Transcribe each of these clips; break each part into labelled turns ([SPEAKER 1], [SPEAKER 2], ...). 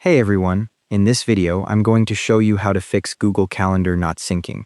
[SPEAKER 1] Hey everyone, in this video I'm going to show you how to fix Google Calendar not syncing.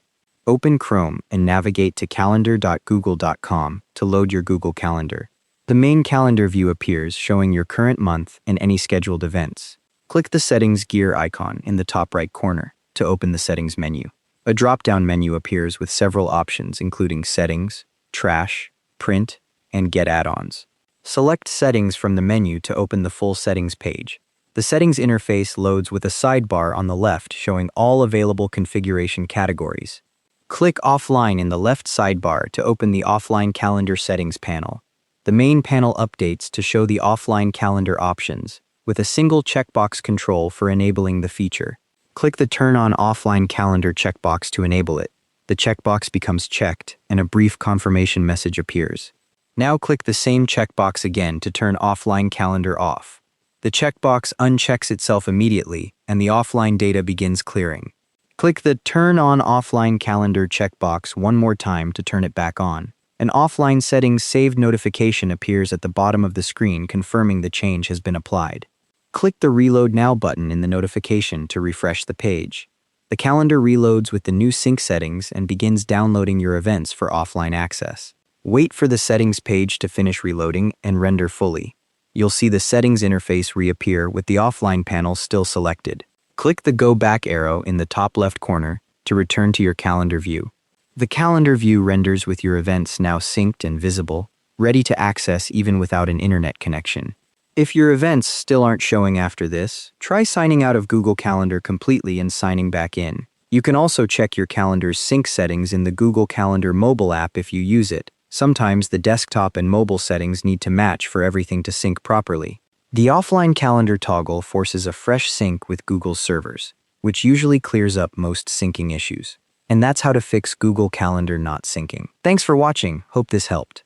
[SPEAKER 1] Open Chrome and navigate to calendar.google.com to load your Google Calendar. The main calendar view appears showing your current month and any scheduled events. Click the settings gear icon in the top right corner to open the settings menu. A drop-down menu appears with several options including settings, trash, print, and get add-ons. Select settings from the menu to open the full settings page. The settings interface loads with a sidebar on the left showing all available configuration categories. Click Offline in the left sidebar to open the Offline Calendar Settings panel. The main panel updates to show the offline calendar options, with a single checkbox control for enabling the feature. Click the Turn on Offline Calendar checkbox to enable it. The checkbox becomes checked, and a brief confirmation message appears. Now click the same checkbox again to turn Offline Calendar off. The checkbox unchecks itself immediately, and the offline data begins clearing. Click the Turn on Offline Calendar checkbox one more time to turn it back on. An offline settings saved notification appears at the bottom of the screen confirming the change has been applied. Click the Reload Now button in the notification to refresh the page. The calendar reloads with the new sync settings and begins downloading your events for offline access. Wait for the settings page to finish reloading and render fully. You'll see the settings interface reappear with the offline panel still selected. Click the Go Back arrow in the top left corner to return to your calendar view. The calendar view renders with your events now synced and visible, ready to access even without an internet connection. If your events still aren't showing after this, try signing out of Google Calendar completely and signing back in. You can also check your calendar's sync settings in the Google Calendar mobile app if you use it. Sometimes the desktop and mobile settings need to match for everything to sync properly. The offline calendar toggle forces a fresh sync with Google's servers, which usually clears up most syncing issues. And that's how to fix Google Calendar not syncing. Thanks for watching. Hope this helped.